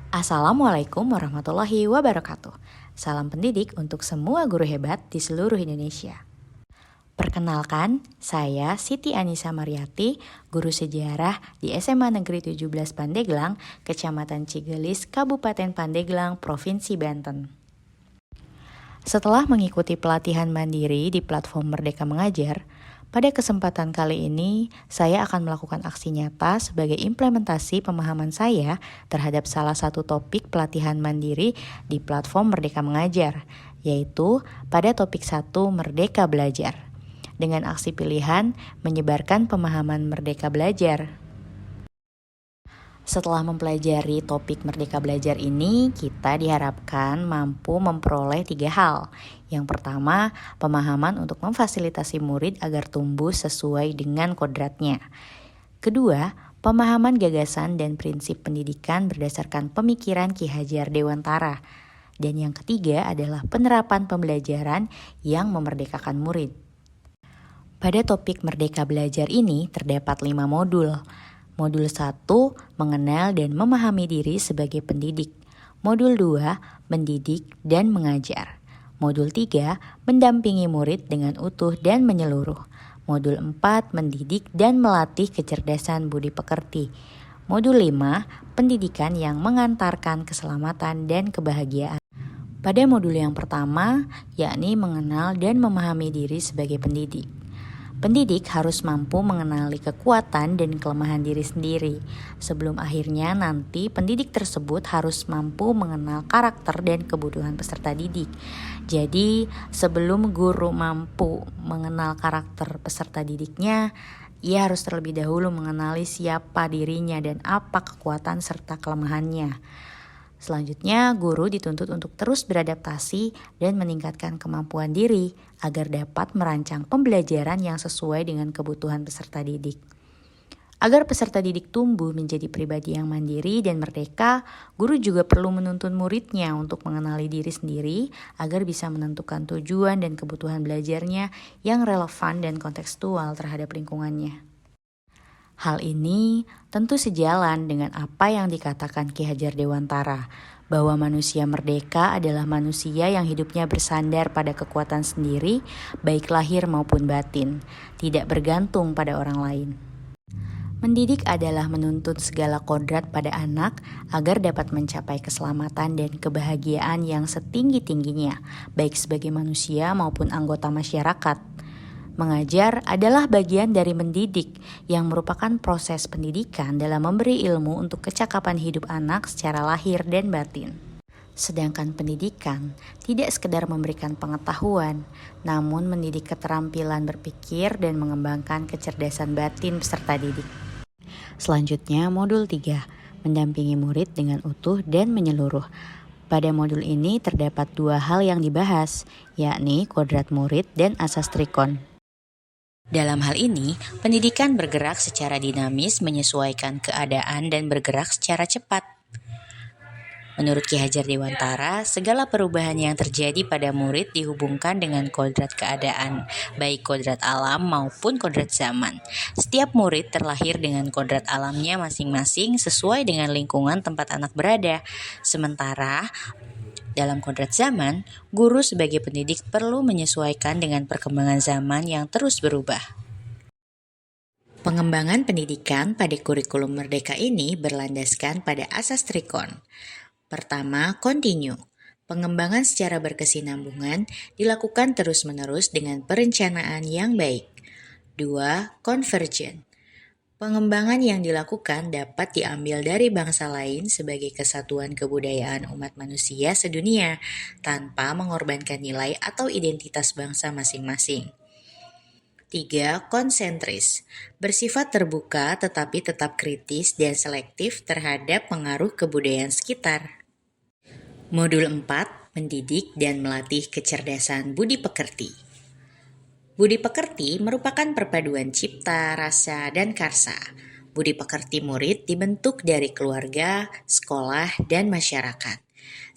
Assalamualaikum warahmatullahi wabarakatuh. Salam pendidik untuk semua guru hebat di seluruh Indonesia. Perkenalkan, saya Siti Anissa Mariati, guru sejarah di SMA Negeri 17 Pandeglang, Kecamatan Cigelis, Kabupaten Pandeglang, Provinsi Banten. Setelah mengikuti pelatihan mandiri di platform Merdeka Mengajar, pada kesempatan kali ini saya akan melakukan aksi nyata sebagai implementasi pemahaman saya terhadap salah satu topik pelatihan mandiri di platform Merdeka Mengajar, yaitu pada topik 1 Merdeka Belajar. Dengan aksi pilihan menyebarkan pemahaman Merdeka Belajar. Setelah mempelajari topik Merdeka Belajar ini, kita diharapkan mampu memperoleh 3 hal. Yang pertama, pemahaman untuk memfasilitasi murid agar tumbuh sesuai dengan kodratnya. Kedua, pemahaman gagasan dan prinsip pendidikan berdasarkan pemikiran Ki Hajar Dewantara. Dan yang ketiga adalah penerapan pembelajaran yang memerdekakan murid. Pada topik Merdeka Belajar ini terdapat 5 modul. Modul 1, mengenal dan memahami diri sebagai pendidik. Modul 2, mendidik dan mengajar. Modul 3, mendampingi murid dengan utuh dan menyeluruh. Modul 4, mendidik dan melatih kecerdasan budi pekerti. Modul 5, pendidikan yang mengantarkan keselamatan dan kebahagiaan. Pada modul yang pertama, yakni mengenal dan memahami diri sebagai pendidik. Pendidik harus mampu mengenali kekuatan dan kelemahan diri sendiri. Sebelum akhirnya nanti pendidik tersebut harus mampu mengenal karakter dan kebutuhan peserta didik. Jadi sebelum guru mampu mengenal karakter peserta didiknya, ia harus terlebih dahulu mengenali siapa dirinya dan apa kekuatan serta kelemahannya. Selanjutnya, guru dituntut untuk terus beradaptasi dan meningkatkan kemampuan diri agar dapat merancang pembelajaran yang sesuai dengan kebutuhan peserta didik. Agar peserta didik tumbuh menjadi pribadi yang mandiri dan merdeka, guru juga perlu menuntun muridnya untuk mengenali diri sendiri agar bisa menentukan tujuan dan kebutuhan belajarnya yang relevan dan kontekstual terhadap lingkungannya. Hal ini tentu sejalan dengan apa yang dikatakan Ki Hajar Dewantara, bahwa manusia merdeka adalah manusia yang hidupnya bersandar pada kekuatan sendiri, baik lahir maupun batin, tidak bergantung pada orang lain. Mendidik adalah menuntun segala kodrat pada anak agar dapat mencapai keselamatan dan kebahagiaan yang setinggi-tingginya, baik sebagai manusia maupun anggota masyarakat. Mengajar adalah bagian dari mendidik yang merupakan proses pendidikan dalam memberi ilmu untuk kecakapan hidup anak secara lahir dan batin. Sedangkan pendidikan tidak sekedar memberikan pengetahuan, namun mendidik keterampilan berpikir dan mengembangkan kecerdasan batin peserta didik. Selanjutnya, modul 3, mendampingi murid dengan utuh dan menyeluruh. Pada modul ini terdapat 2 hal yang dibahas, yakni kodrat murid dan asas trikon. Dalam hal ini, pendidikan bergerak secara dinamis menyesuaikan keadaan dan bergerak secara cepat. Menurut Ki Hajar Dewantara, segala perubahan yang terjadi pada murid dihubungkan dengan kodrat keadaan, baik kodrat alam maupun kodrat zaman. Setiap murid terlahir dengan kodrat alamnya masing-masing sesuai dengan lingkungan tempat anak berada. Sementara dalam kodrat zaman, guru sebagai pendidik perlu menyesuaikan dengan perkembangan zaman yang terus berubah. Pengembangan pendidikan pada kurikulum Merdeka ini berlandaskan pada asas trikon. Pertama, continue. Pengembangan secara berkesinambungan dilakukan terus-menerus dengan perencanaan yang baik. 2. Convergent. Pengembangan yang dilakukan dapat diambil dari bangsa lain sebagai kesatuan kebudayaan umat manusia sedunia tanpa mengorbankan nilai atau identitas bangsa masing-masing. 3. Konsentris. Bersifat terbuka tetapi tetap kritis dan selektif terhadap pengaruh kebudayaan sekitar. Modul 4. Mendidik dan melatih kecerdasan budi pekerti. Budi pekerti merupakan perpaduan cipta, rasa, dan karsa. Budi pekerti murid dibentuk dari keluarga, sekolah, dan masyarakat.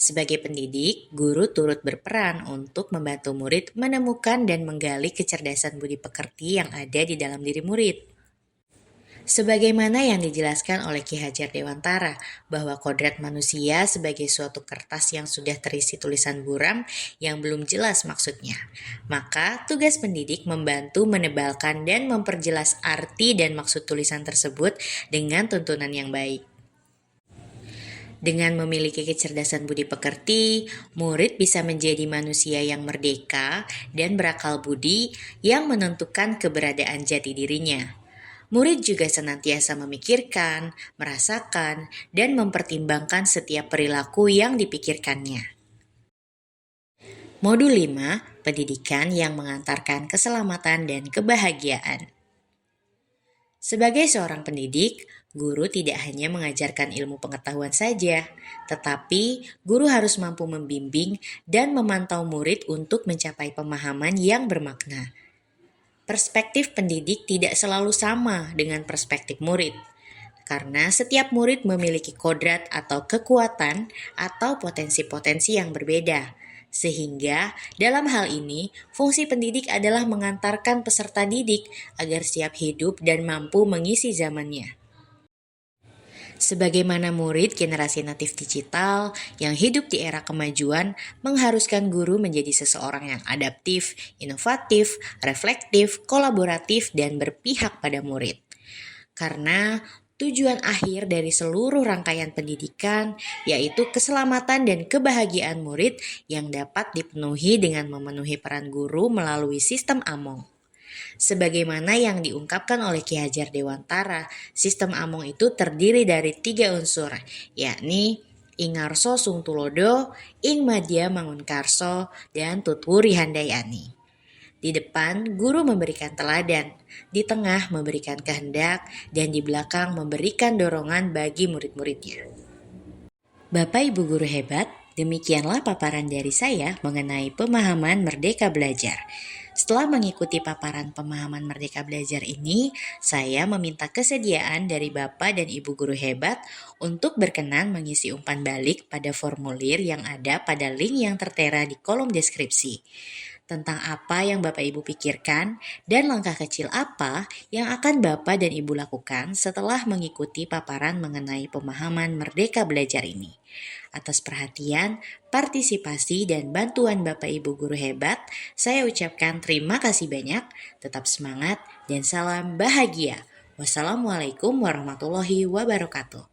Sebagai pendidik, guru turut berperan untuk membantu murid menemukan dan menggali kecerdasan budi pekerti yang ada di dalam diri murid. Sebagaimana yang dijelaskan oleh Ki Hajar Dewantara, bahwa kodrat manusia sebagai suatu kertas yang sudah terisi tulisan buram yang belum jelas maksudnya. Maka tugas pendidik membantu menebalkan dan memperjelas arti dan maksud tulisan tersebut dengan tuntunan yang baik. Dengan memiliki kecerdasan budi pekerti, murid bisa menjadi manusia yang merdeka dan berakal budi yang menentukan keberadaan jati dirinya. Murid juga senantiasa memikirkan, merasakan, dan mempertimbangkan setiap perilaku yang dipikirkannya. Modul 5, pendidikan yang mengantarkan keselamatan dan kebahagiaan. Sebagai seorang pendidik, guru tidak hanya mengajarkan ilmu pengetahuan saja, tetapi guru harus mampu membimbing dan memantau murid untuk mencapai pemahaman yang bermakna. Perspektif pendidik tidak selalu sama dengan perspektif murid, karena setiap murid memiliki kodrat atau kekuatan atau potensi-potensi yang berbeda. Sehingga dalam hal ini, fungsi pendidik adalah mengantarkan peserta didik agar siap hidup dan mampu mengisi zamannya. Sebagaimana murid generasi natif digital yang hidup di era kemajuan mengharuskan guru menjadi seseorang yang adaptif, inovatif, reflektif, kolaboratif, dan berpihak pada murid. Karena tujuan akhir dari seluruh rangkaian pendidikan yaitu keselamatan dan kebahagiaan murid yang dapat dipenuhi dengan memenuhi peran guru melalui sistem Among. Sebagaimana yang diungkapkan oleh Ki Hajar Dewantara, sistem Among itu terdiri dari 3 unsur, yakni Ingarso Sungtulodo, Ing Madya Mangunkarso, dan Tutwuri Handayani. Di depan, guru memberikan teladan, di tengah memberikan kehendak, dan di belakang memberikan dorongan bagi murid-muridnya. Bapak Ibu guru hebat, demikianlah paparan dari saya mengenai pemahaman Merdeka Belajar. Setelah mengikuti paparan pemahaman Merdeka Belajar ini, saya meminta kesediaan dari Bapak dan Ibu guru hebat untuk berkenan mengisi umpan balik pada formulir yang ada pada link yang tertera di kolom deskripsi. Tentang apa yang Bapak Ibu pikirkan dan langkah kecil apa yang akan Bapak dan Ibu lakukan setelah mengikuti paparan mengenai pemahaman Merdeka Belajar ini. Atas perhatian, partisipasi, dan bantuan Bapak Ibu guru hebat, saya ucapkan terima kasih banyak, tetap semangat, dan salam bahagia. Wassalamualaikum warahmatullahi wabarakatuh.